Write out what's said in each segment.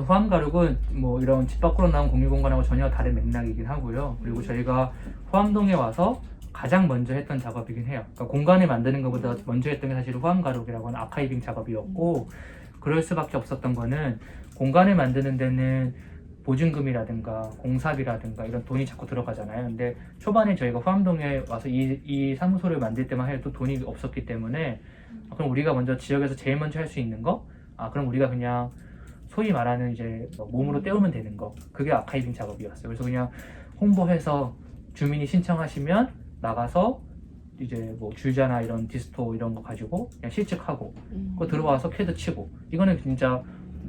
그래서 후암가룩은 뭐 이런 집 밖으로 나온 공유공간하고 전혀 다른 맥락이긴 하고요. 그리고 저희가 후암동에 와서 가장 먼저 했던 작업이긴 해요. 그러니까 공간을 만드는 것보다 먼저 했던 게 사실 후암가룩이라고 하는 아카이빙 작업이었고, 그럴 수밖에 없었던 거는 공간을 만드는 데는 보증금이라든가 공사비라든가 이런 돈이 자꾸 들어가잖아요. 근데 초반에 저희가 후암동에 와서 이 사무소를 만들 때만 해도 돈이 없었기 때문에 그럼 우리가 먼저 지역에서 제일 먼저 할 수 있는 거? 그럼 우리가 그냥 소위 말하는 이제 몸으로 때우면 되는 거. 그게 아카이빙 작업이었어요. 그래서 그냥 홍보해서 주민이 신청하시면 나가서 이제 뭐 줄자나 이런 디스토 이런 거 가지고 그냥 실측하고 그거 들어와서 캐드 치고, 이거는 진짜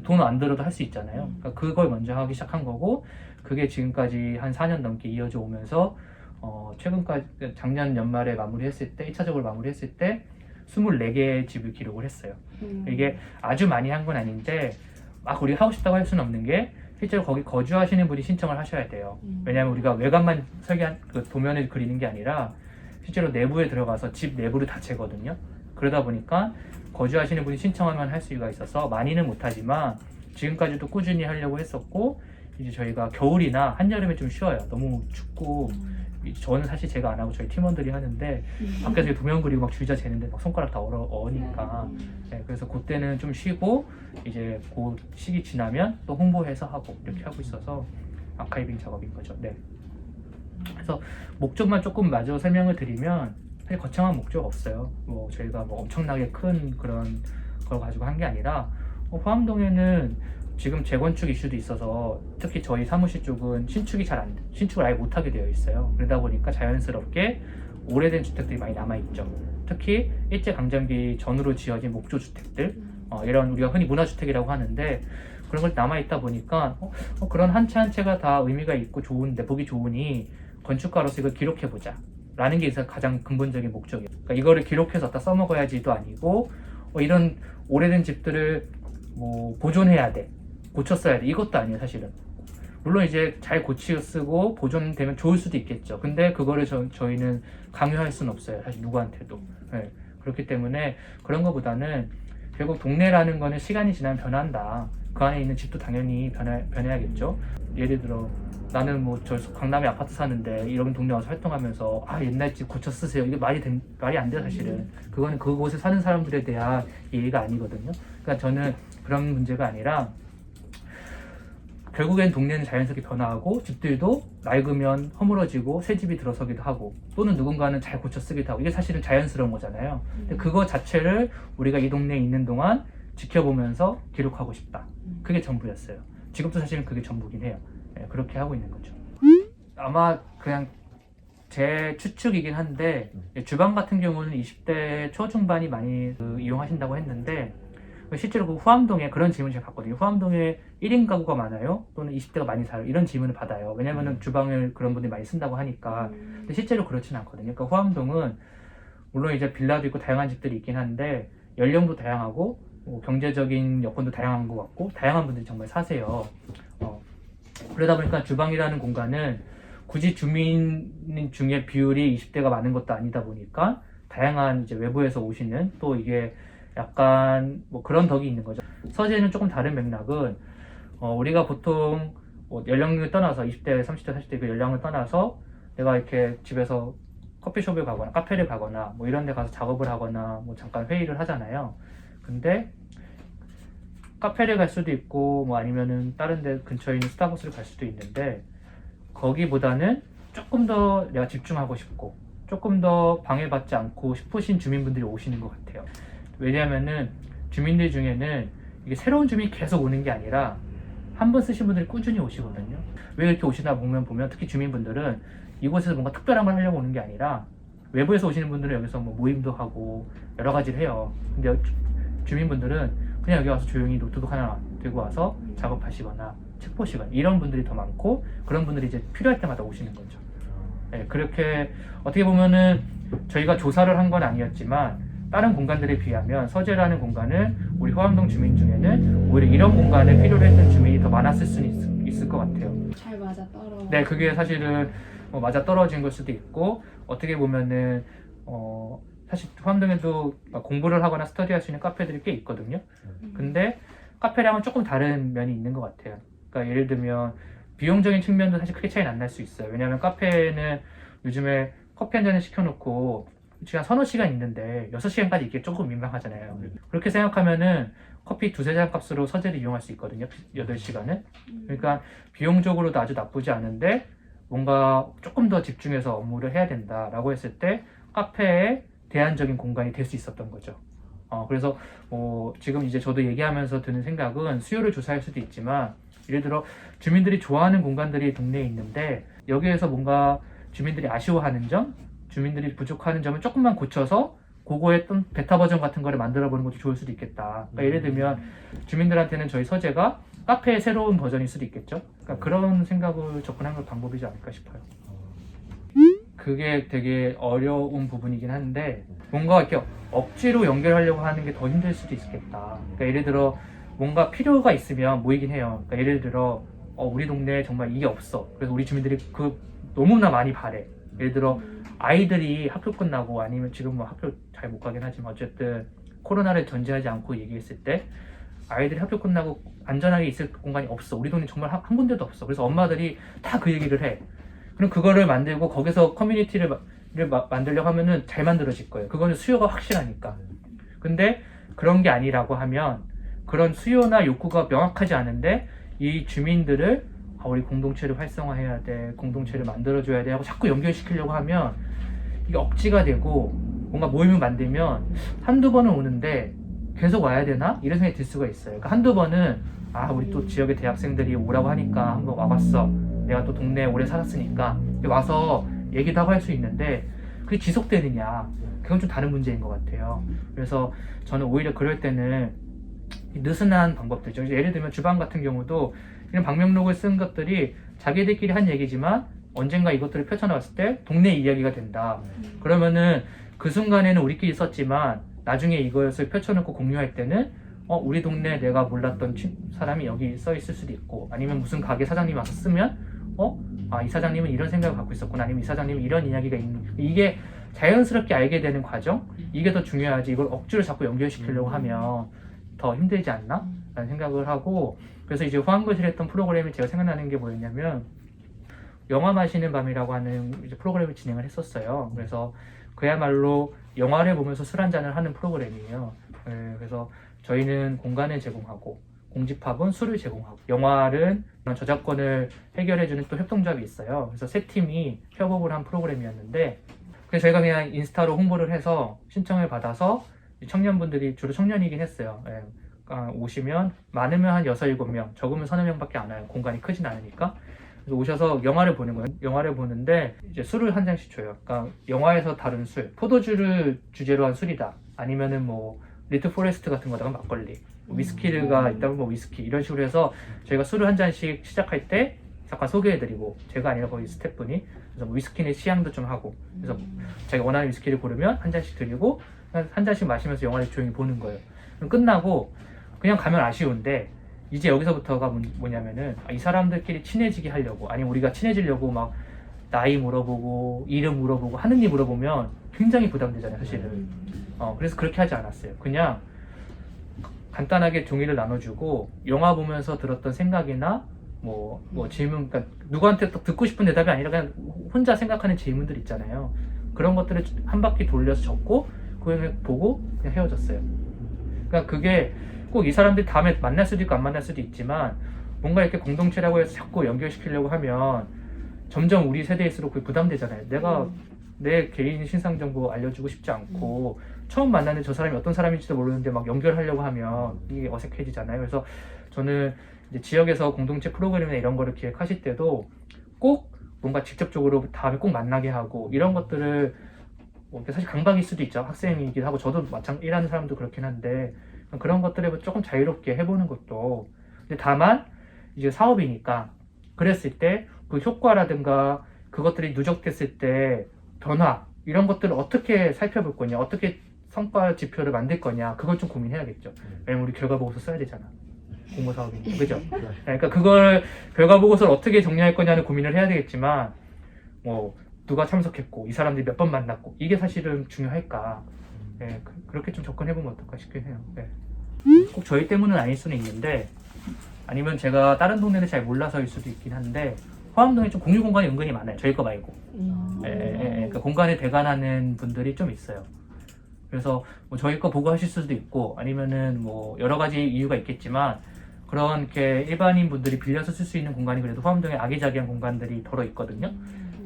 돈 안 들어도 할 수 있잖아요. 그러니까 그걸 먼저 하기 시작한 거고, 그게 지금까지 한 4년 넘게 이어져 오면서 최근까지 작년 연말에 마무리했을 때 1차적으로 마무리했을 때 24개의 집을 기록을 했어요. 이게 아주 많이 한 건 아닌데 막 우리가 하고 싶다고 할 수는 없는 게, 실제로 거기 거주하시는 분이 신청을 하셔야 돼요. 왜냐하면 우리가 외관만 설계한 그 도면을 그리는 게 아니라 실제로 내부에 들어가서 집 내부를 다 재거든요. 그러다 보니까 거주하시는 분이 신청하면 할 수가 있어서 많이는 못하지만 지금까지도 꾸준히 하려고 했었고, 이제 저희가 겨울이나 한여름에 좀 쉬어요. 너무 춥고 저는 사실 제가 안 하고 저희 팀원들이 하는데 밖에서 도면 그리고 막 줄자 재는데 막 손가락 다 어니까 네, 그래서 그때는 좀 쉬고 이제 그 시기 지나면 또 홍보해서 하고 이렇게 하고 있어서 아카이빙 작업인 거죠. 네. 그래서 목적만 조금 마저 설명을 드리면 사실 거창한 목적 없어요. 뭐 저희가 뭐 엄청나게 큰 그런 걸 가지고 한 게 아니라 후암동에는 지금 재건축 이슈도 있어서 특히 저희 사무실 쪽은 신축을 아예 못하게 되어 있어요. 그러다 보니까 자연스럽게 오래된 주택들이 많이 남아있죠. 특히 일제강점기 전후로 지어진 목조 주택들, 이런 우리가 흔히 문화주택이라고 하는데 그런 걸 남아있다 보니까 그런 한 채 한 채가 다 의미가 있고 좋은데 보기 좋으니 건축가로서 이걸 기록해보자 라는 게 가장 근본적인 목적이에요. 그러니까 이거를 기록해서 갖다 써먹어야지도 아니고 이런 오래된 집들을 뭐 보존해야 돼, 고쳐 써야 돼, 이것도 아니에요 사실은. 물론 이제 잘 고쳐 쓰고 보존되면 좋을 수도 있겠죠. 근데 그거를 저희는 강요할 수는 없어요 사실 누구한테도. 네. 그렇기 때문에 그런 것보다는 결국 동네라는 거는 시간이 지나면 변한다. 그 안에 있는 집도 당연히 변해야겠죠. 예를 들어 나는 뭐 저 강남에 아파트 사는데 이런 동네 와서 활동하면서 옛날 집 고쳐 쓰세요, 이게 말이 안 돼요 사실은. 그거는 그곳에 사는 사람들에 대한 예의가 아니거든요. 그러니까 저는 그런 문제가 아니라 결국엔 동네는 자연스럽게 변화하고 집들도 낡으면 허물어지고 새 집이 들어서기도 하고 또는 누군가는 잘 고쳐 쓰기도 하고, 이게 사실은 자연스러운 거잖아요. 근데 그거 자체를 우리가 이 동네에 있는 동안 지켜보면서 기록하고 싶다. 그게 전부였어요. 지금도 사실은 그게 전부긴 해요. 네, 그렇게 하고 있는 거죠. 아마 그냥 제 추측이긴 한데 주방 같은 경우는 20대 초중반이 많이 이용하신다고 했는데 실제로 그 후암동에 그런 질문을 제가 받거든요. 후암동에 1인 가구가 많아요? 또는 20대가 많이 살아요? 이런 질문을 받아요. 왜냐면은 주방을 그런 분들이 많이 쓴다고 하니까. 근데 실제로 그렇진 않거든요. 그러니까 후암동은 물론 이제 빌라도 있고 다양한 집들이 있긴 한데 연령도 다양하고 경제적인 여건도 다양한 것 같고 다양한 분들이 정말 사세요. 그러다 보니까 주방이라는 공간은 굳이 주민 중에 비율이 20대가 많은 것도 아니다 보니까 다양한 이제 외부에서 오시는, 또 이게 약간 뭐 그런 덕이 있는 거죠. 서재는 조금 다른 맥락은 우리가 보통 뭐 연령을 떠나서 20대, 30대, 40대 그 연령을 떠나서 내가 이렇게 집에서 커피숍을 가거나 카페를 가거나 뭐 이런 데 가서 작업을 하거나 뭐 잠깐 회의를 하잖아요. 근데 카페를 갈 수도 있고 뭐 아니면은 다른 데 근처에 있는 스타벅스를 갈 수도 있는데 거기보다는 조금 더 내가 집중하고 싶고 조금 더 방해받지 않고 싶으신 주민분들이 오시는 것 같아요. 왜냐하면은 주민들 중에는 이게 새로운 주민이 계속 오는 게 아니라 한 번 쓰신 분들이 꾸준히 오시거든요. 왜 이렇게 오시나 보면 특히 주민분들은 이곳에서 뭔가 특별한 걸 하려고 오는 게 아니라 외부에서 오시는 분들은 여기서 뭐 모임도 하고 여러 가지를 해요. 근데 주민분들은 그냥 여기 와서 조용히 노트북 하나 들고 와서 작업하시거나 책 보시거나 이런 분들이 더 많고, 그런 분들이 이제 필요할 때마다 오시는 거죠. 네, 그렇게 어떻게 보면은 저희가 조사를 한 건 아니었지만 다른 공간들에 비하면 서재라는 공간은 우리 후암동 주민 중에는 오히려 이런 공간을 필요로 했던 주민이 더 많았을 수는 있을 것 같아요. 잘 맞아 떨어. 네, 그게 사실은 맞아 떨어진 걸 수도 있고, 어떻게 보면은 사실 후암동에도 공부를 하거나 스터디할 수 있는 카페들이 꽤 있거든요. 근데 카페랑은 조금 다른 면이 있는 것 같아요. 그러니까 예를 들면 비용적인 측면도 사실 크게 차이 안 날 수 있어요. 왜냐하면 카페는 요즘에 커피 한 잔을 시켜놓고 시간 서너 시간 있는데 6시간까지 있기 조금 민망하잖아요. 그렇게 생각하면은 커피 두세 잔 값으로 서재를 이용할 수 있거든요. 8시간은. 그러니까 비용적으로도 아주 나쁘지 않은데 뭔가 조금 더 집중해서 업무를 해야 된다라고 했을 때 카페에 대안적인 공간이 될 수 있었던 거죠. 그래서 지금 이제 저도 얘기하면서 드는 생각은 수요를 조사할 수도 있지만 예를 들어 주민들이 좋아하는 공간들이 동네에 있는데 여기에서 뭔가 주민들이 아쉬워하는 점, 주민들이 부족하는 점을 조금만 고쳐서 그거의 또 베타 버전 같은 거를 만들어 보는 것도 좋을 수도 있겠다. 그러니까 예를 들면 주민들한테는 저희 서재가 카페의 새로운 버전일 수도 있겠죠. 그러니까 그런 생각을 접근하는 게 방법이지 않을까 싶어요. 그게 되게 어려운 부분이긴 한데 뭔가 이렇게 억지로 연결하려고 하는 게 더 힘들 수도 있겠다. 그러니까 예를 들어 뭔가 필요가 있으면 모이긴 해요. 그러니까 예를 들어 우리 동네에 정말 이게 없어. 그래서 우리 주민들이 너무나 많이 바래. 예를 들어 아이들이 학교 끝나고 아니면 지금 뭐 학교 잘 못 가긴 하지만 어쨌든 코로나를 전제하지 않고 얘기했을 때 아이들이 학교 끝나고 안전하게 있을 공간이 없어. 우리 동네 정말 한 군데도 없어. 그래서 엄마들이 다 그 얘기를 해. 그럼 그거를 만들고 거기서 커뮤니티를 만들려고 하면은 잘 만들어질 거예요. 그거는 수요가 확실하니까. 근데 그런 게 아니라고 하면 그런 수요나 욕구가 명확하지 않은데 이 주민들을 우리 공동체를 활성화해야 돼, 공동체를 만들어줘야 돼 하고 자꾸 연결시키려고 하면 이게 억지가 되고 뭔가 모임을 만들면 한두 번은 오는데 계속 와야 되나? 이런 생각이 들 수가 있어요. 그러니까 한두 번은 우리 또 지역의 대학생들이 오라고 하니까 한번 와봤어. 내가 또 동네에 오래 살았으니까 와서 얘기도 하고 할 수 있는데 그게 지속되느냐? 그건 좀 다른 문제인 것 같아요. 그래서 저는 오히려 그럴 때는 느슨한 방법들이죠. 예를 들면 주방 같은 경우도 이런 방명록을 쓴 것들이 자기들끼리 한 얘기지만 언젠가 이것들을 펼쳐나갔을 때 동네 이야기가 된다. 그러면은 그 순간에는 우리끼리 썼지만 나중에 이것을 펼쳐놓고 공유할 때는 우리 동네에 내가 몰랐던 사람이 여기 써 있을 수도 있고 아니면 무슨 가게 사장님이 와서 쓰면 이 사장님은 이런 생각을 갖고 있었구나 아니면 이 사장님은 이런 이야기가 있는 이게 자연스럽게 알게 되는 과정 이게 더 중요하지 이걸 억지로 자꾸 연결시키려고 하면 더 힘들지 않나? 라는 생각을 하고 그래서 이제 후한글실 했던 프로그램이 제가 생각나는 게 뭐였냐면 영화 마시는 밤이라고 하는 이제 프로그램을 진행을 했었어요. 그래서 그야말로 영화를 보면서 술 한잔을 하는 프로그램이에요. 그래서 저희는 공간을 제공하고 공집합은 술을 제공하고 영화는 그런 저작권을 해결해주는 또 협동조합이 있어요. 그래서 세 팀이 협업을 한 프로그램이었는데 그래서 저희가 그냥 인스타로 홍보를 해서 신청을 받아서 청년분들이 주로 청년이긴 했어요. 오시면 많으면 한 6, 7명 적으면 서너 명밖에 안 와요. 공간이 크진 않으니까. 그래서 오셔서 영화를 보는 거예요. 영화를 보는데 이제 술을 한 잔씩 줘요. 그러니까 영화에서 다룬 술, 포도주를 주제로 한 술이다. 아니면은 뭐 리트 포레스트 같은 거다가 막걸리, 위스키가 있다면 뭐 위스키 이런 식으로 해서 저희가 술을 한 잔씩 시작할 때 잠깐 소개해드리고 제가 아니라 거기 스태프분이 그래서 뭐 위스키의 시향도 좀 하고 그래서 자기가 원하는 위스키를 고르면 한 잔씩 드리고 한 잔씩 마시면서 영화를 조용히 보는 거예요. 그럼 끝나고 그냥 가면 아쉬운데 이제 여기서부터가 뭐냐면은 이 사람들끼리 친해지게 하려고 아니면 우리가 친해지려고 막 나이 물어보고 이름 물어보고 하는 일 물어보면 굉장히 부담되잖아요 사실은. 그래서 그렇게 하지 않았어요. 그냥 간단하게 종이를 나눠주고 영화 보면서 들었던 생각이나 뭐 질문, 그러니까 누구한테 또 듣고 싶은 대답이 아니라 그냥 혼자 생각하는 질문들 있잖아요. 그런 것들을 한 바퀴 돌려서 적고 그걸 보고 그냥 헤어졌어요. 그러니까 그게 꼭 이 사람들이 다음에 만날 수도 있고 안 만날 수도 있지만 뭔가 이렇게 공동체라고 해서 자꾸 연결시키려고 하면 점점 우리 세대일수록 그게 부담되잖아요. 내가 내 개인 신상 정보 알려주고 싶지 않고 처음 만나는 저 사람이 어떤 사람인지도 모르는데 막 연결하려고 하면 이게 어색해지잖아요. 그래서 저는 이제 지역에서 공동체 프로그램이나 이런 거를 기획하실 때도 꼭 뭔가 직접적으로 다음에 꼭 만나게 하고 이런 것들을 사실 강박일 수도 있죠. 학생이기도 하고 저도 마찬가지 일하는 사람도 그렇긴 한데 그런 것들을 조금 자유롭게 해보는 것도 근데 다만 이제 사업이니까 그랬을 때 그 효과라든가 그것들이 누적됐을 때 변화 이런 것들을 어떻게 살펴볼 거냐 어떻게 성과 지표를 만들 거냐 그걸 좀 고민해야겠죠. 왜냐면 우리 결과 보고서 써야 되잖아. 공모 사업이니까 그죠? 그러니까 그걸 결과 보고서를 어떻게 정리할 거냐는 고민을 해야 되겠지만 뭐 누가 참석했고 이 사람들이 몇 번 만났고 이게 사실은 중요할까? 그렇게 좀 접근해보면 어떨까 싶긴 해요. 꼭 저희 때문은 아닐 수는 있는데 아니면 제가 다른 동네를 잘 몰라서일 수도 있긴 한데 화암동에 좀 공유 공간이 은근히 많아요. 저희 거 말고. 그러니까 공간에 대관하는 분들이 좀 있어요. 그래서 뭐 저희 거 보고 하실 수도 있고 아니면은 뭐 여러 가지 이유가 있겠지만 그런 게 일반인 분들이 빌려서 쓸 수 있는 공간이 그래도 화암동에 아기자기한 공간들이 덜어 있거든요.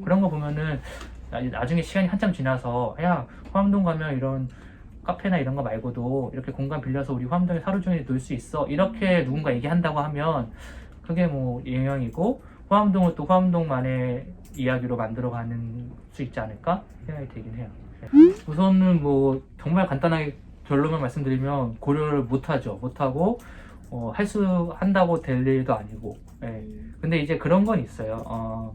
그런 거 보면은 나중에 시간이 한참 지나서 야 화암동 가면 이런 카페나 이런 거 말고도 이렇게 공간 빌려서 우리 화암동에 하루 종일 놀 수 있어 이렇게 누군가 얘기한다고 하면 그게 뭐 영향이고 화암동을 또 화암동만의 이야기로 만들어가는 수 있지 않을까 생각이 들긴 해요. 우선은 뭐 정말 간단하게 결론만 말씀드리면 고려를 못하고 한다고 될 일도 아니고. 근데 이제 그런 건 있어요.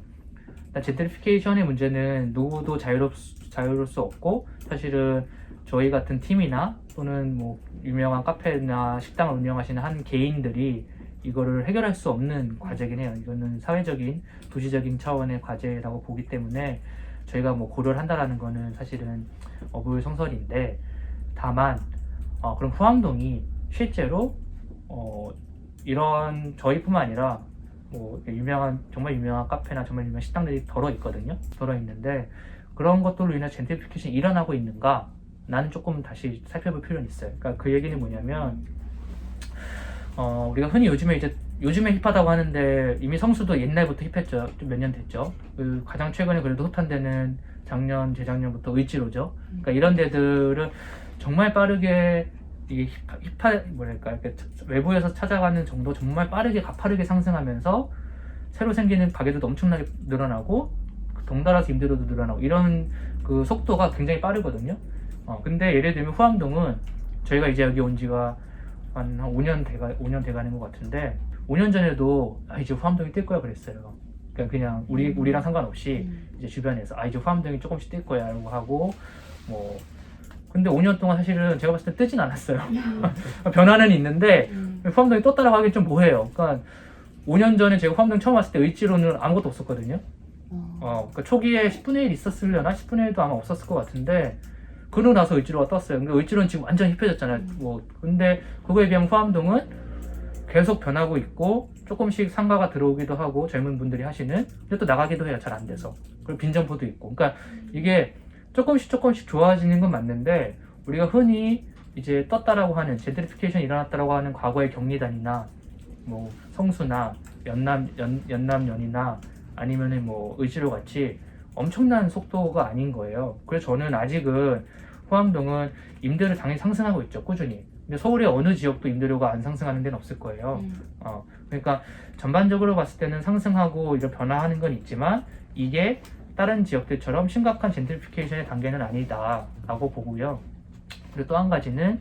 일단 젠트리피케이션의 문제는 누구도 자유로울 수 없고 사실은 저희 같은 팀이나 또는 뭐 유명한 카페나 식당을 운영하시는 한 개인들이 이거를 해결할 수 없는 과제긴 해요. 이거는 사회적인 도시적인 차원의 과제라고 보기 때문에 저희가 뭐 고려를 한다라는 거는 사실은 어불성설인데 다만 그럼 후암동이 실제로 이런 저희뿐만 아니라 뭐 정말 유명한 카페나 정말 유명한 식당들이 덜어 있거든요. 덜어 있는데 그런 것들로 인해 젠트리피케이션이 일어나고 있는가? 나는 조금 다시 살펴볼 필요는 있어요. 그러니까 그 얘기는 뭐냐면 우리가 흔히 요즘에 힙하다고 하는데 이미 성수도 옛날부터 힙했죠. 좀 몇 년 됐죠. 그 가장 최근에 그래도 핫한 데는 재작년부터 을지로죠. 그러니까 이런 데들은 정말 빠르게 이게 이렇게 외부에서 찾아가는 정도 정말 가파르게 상승하면서 새로 생기는 가게들도 엄청나게 늘어나고 덩달아서 임대료도 늘어나고 이런 그 속도가 굉장히 빠르거든요. 근데 예를 들면 후암동은 저희가 이제 여기 온 지가 한 5년 돼가는 것 같은데 5년 전에도 이제 후암동이 뜰 거야 그랬어요. 그냥 우리랑 상관없이 이제 주변에서 이제 후암동이 조금씩 뜰 거야 라고 하고 뭐 근데 5년 동안 사실은 제가 봤을 때 뜨진 않았어요. 변화는 있는데 후암동이 떴다라고 하긴 좀 뭐해요. 그러니까 5년 전에 제가 후암동 처음 왔을 때 을지로는 아무것도 없었거든요. 그러니까 초기에 10분의 1 있었으려나? 10분의 1도 아마 없었을 것 같은데 그러고 나서 을지로가 떴어요. 근데 을지로는 지금 완전 힙해졌잖아요. 근데 그거에 비하면 후암동은 계속 변하고 있고 조금씩 상가가 들어오기도 하고 젊은 분들이 하시는 근데 또 나가기도 해요. 잘 안 돼서. 그리고 빈점포도 있고. 그러니까 이게 조금씩 좋아지는 건 맞는데 우리가 흔히 이제 떴다라고 하는 젠트리피케이션이 일어났다라고 하는 과거의 경리단이나 뭐 성수나 연남연이나 아니면은 뭐 을지로 같이 엄청난 속도가 아닌 거예요. 그래서 저는 아직은 후암동은 임대료 당연히 상승하고 있죠. 꾸준히. 근데 서울의 어느 지역도 임대료가 안 상승하는 데는 없을 거예요. 그러니까 전반적으로 봤을 때는 상승하고 이런 변화하는 건 있지만 이게 다른 지역들처럼 심각한 젠트리피케이션의 단계는 아니다라고 보고요. 그리고 또 한 가지는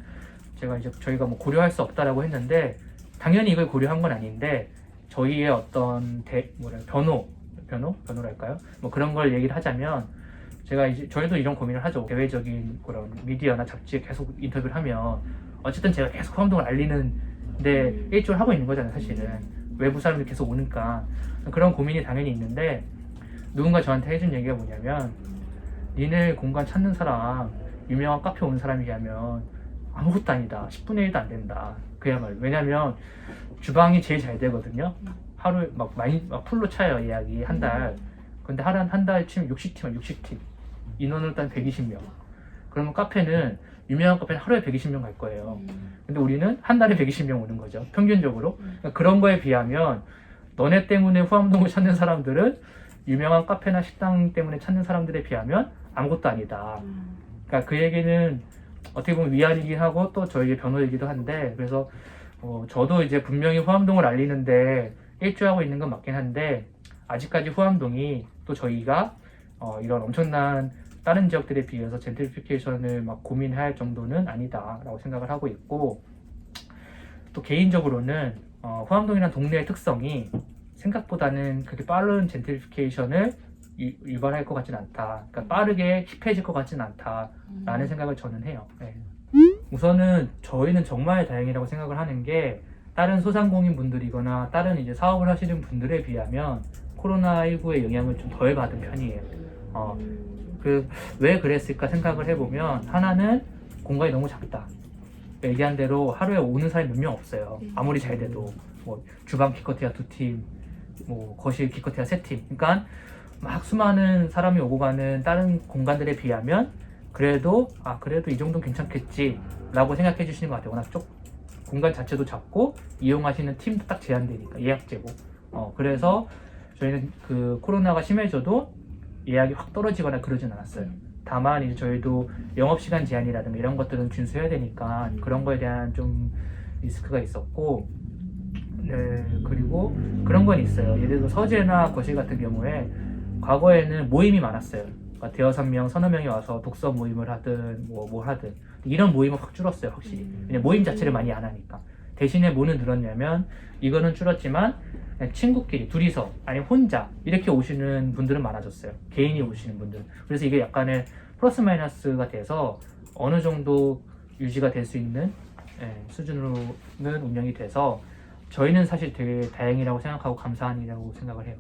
저희가 뭐 고려할 수 없다라고 했는데 당연히 이걸 고려한 건 아닌데 저희의 어떤 변호랄까요? 뭐 그런 걸 얘기를 하자면 저희도 이런 고민을 하죠. 대외적인 그런 미디어나 잡지에 계속 인터뷰를 하면 어쨌든 제가 계속 후암동을 알리는데 일조를 하고 있는 거잖아요. 사실은 외부 사람들이 계속 오니까 그런 고민이 당연히 있는데 누군가 저한테 해준 얘기가 뭐냐면 니네 공간 찾는 사람 유명한 카페 온 사람이 하면 아무것도 아니다. 10분의 1도 안 된다. 그야말로. 왜냐면 주방이 제일 잘 되거든요. 하루에 막 풀로 차요. 예약이 한 달. 근데 한 달 치면 60팀. 인원은 일단 120명. 그러면 카페는 유명한 카페는 하루에 120명 갈 거예요. 근데 우리는 한 달에 120명 오는 거죠. 평균적으로. 그러니까 그런 거에 비하면 너네 때문에 후암동을 찾는 사람들은 유명한 카페나 식당 때문에 찾는 사람들에 비하면 아무것도 아니다. 그러니까 그 얘기는 어떻게 보면 위안이긴 하고 또 저희의 변호이기도 한데 그래서 저도 이제 분명히 후암동을 알리는데 일조하고 있는 건 맞긴 한데 아직까지 후암동이 또 저희가 이런 엄청난 다른 지역들에 비해서 젠트리피케이션을 막 고민할 정도는 아니다라고 생각을 하고 있고 또 개인적으로는 후암동이라는 동네의 특성이 생각보다는 그렇게 빠른 젠트리피케이션을 유발할 것 같진 않다. 그러니까 빠르게 힙해질 것 같진 않다라는 생각을 저는 해요. 네. 우선은 저희는 정말 다행이라고 생각을 하는 게 다른 소상공인 분들이거나 다른 이제 사업을 하시는 분들에 비하면 코로나19의 영향을 좀 덜 받은 편이에요. 왜 그랬을까 생각을 해보면 하나는 공간이 너무 작다. 얘기한 대로 하루에 오는 사람이 몇 명 없어요. 아무리 잘 돼도 뭐 주방 기껏해야 2팀, 뭐 거실 기껏해야 3팀. 그러니까 막 수많은 사람이 오고 가는 다른 공간들에 비하면 그래도 그래도 이 정도는 괜찮겠지라고 생각해 주시는 것 같아요. 워낙 공간 자체도 작고 이용하시는 팀도 딱 제한되니까 예약제고. 그래서 저희는 그 코로나가 심해져도 예약이 확 떨어지거나 그러진 않았어요. 다만 이제 저희도 영업시간 제한이라든가 이런 것들은 준수해야 되니까 그런 거에 대한 좀 리스크가 있었고, 네, 그리고 그런 건 있어요. 예를 들어 서재나 거실 같은 경우에 과거에는 모임이 많았어요. 그러니까 대여섯 명, 서너 명이 와서 독서 모임을 하든 뭐 하든 이런 모임은 확 줄었어요, 확실히. 왜냐면 모임 자체를 많이 안 하니까. 대신에 뭐는 늘었냐면 이거는 줄었지만 그냥 친구끼리 둘이서 아니면 혼자 이렇게 오시는 분들은 많아졌어요. 개인이 오시는 분들. 그래서 이게 약간의 플러스 마이너스가 돼서 어느 정도 유지가 될 수 있는 수준으로는 운영이 돼서 저희는 사실 되게 다행이라고 생각하고 감사한 일이라고 생각을 해요.